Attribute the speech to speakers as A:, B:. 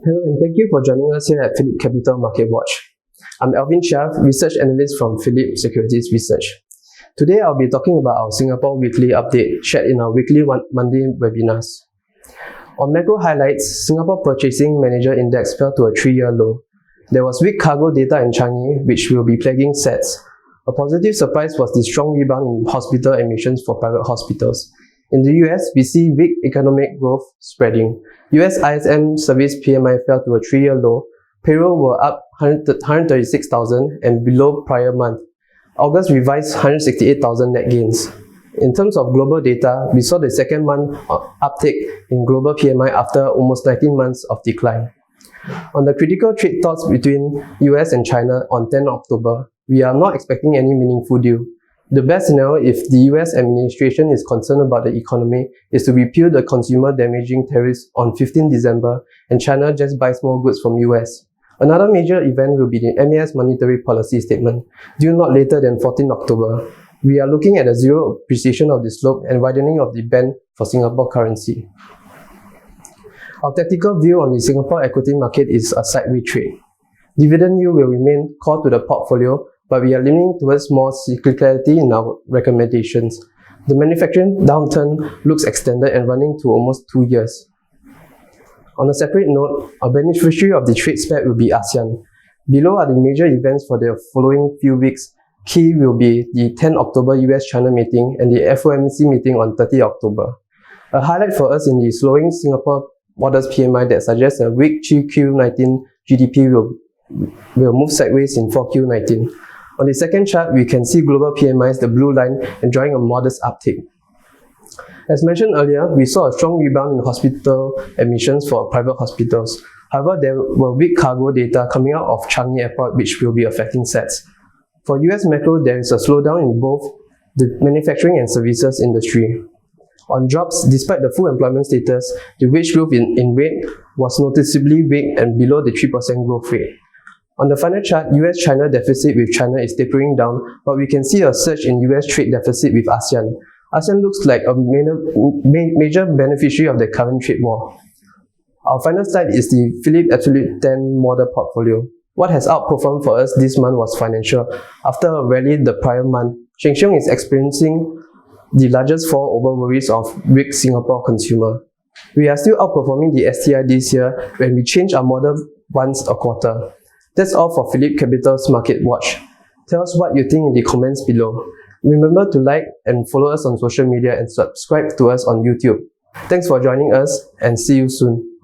A: Hello and thank you for joining us here at PhillipCapital Market Watch. I'm Alvin, Chia, Research Analyst from Phillip Securities Research. Today I'll be talking about our Singapore Weekly Update shared in our weekly Monday webinars. On macro highlights, Singapore Purchasing Manager Index fell to a 3-year low. There was weak cargo data in Changi, which will be plaguing sets. A positive surprise was the strong rebound in hospital admissions for private hospitals. In the US, we see weak economic growth spreading. US ISM service PMI fell to a 3-year low. Payroll were up 136,000 and below prior month. August revised 168,000 net gains. In terms of global data, we saw the second month uptick in global PMI after almost 19 months of decline. On the critical trade talks between US and China on 10 October, we are not expecting any meaningful deal. The best scenario, if the US administration is concerned about the economy, is to repeal the consumer damaging tariffs on 15 December and China just buys more goods from US. Another major event will be the MAS monetary policy statement, due not later than 14 October. We are looking at a zero appreciation of the slope and widening of the band for Singapore currency. Our tactical view on the Singapore equity market is a sideways trade. Dividend yield will remain core to the portfolio, but we are leaning towards more cyclicality in our recommendations. The manufacturing downturn looks extended and running to almost 2 years. On a separate note, a beneficiary of the trade spread will be ASEAN. Below are the major events for the following few weeks. Key will be the 10 October US-China meeting and the FOMC meeting on 30 October. A highlight for us in the slowing Singapore orders PMI that suggests a weak 3Q19 GDP will move sideways in 4Q19. On the second chart, we can see global PMIs, the blue line, enjoying a modest uptick. As mentioned earlier, we saw a strong rebound in hospital admissions for private hospitals. However, there were weak cargo data coming out of Changi Airport, which will be affecting sets. For US macro, there is a slowdown in both the manufacturing and services industry. On jobs, despite the full employment status, the wage growth in rate was noticeably weak and below the 3% growth rate. On the final chart, US-China deficit with China is tapering down, but we can see a surge in US trade deficit with ASEAN. ASEAN looks like a major beneficiary of the current trade war. Our final slide is the Phillip Absolute 10 model portfolio. What has outperformed for us this month was financial. After a rally the prior month, Sheng Siong is experiencing the largest fall over worries of weak Singapore consumer. We are still outperforming the STI this year when we change our model once a quarter. That's all for PhillipCapital's Market Watch. Tell us what you think in the comments below. Remember to like and follow us on social media and subscribe to us on YouTube. Thanks for joining us and see you soon.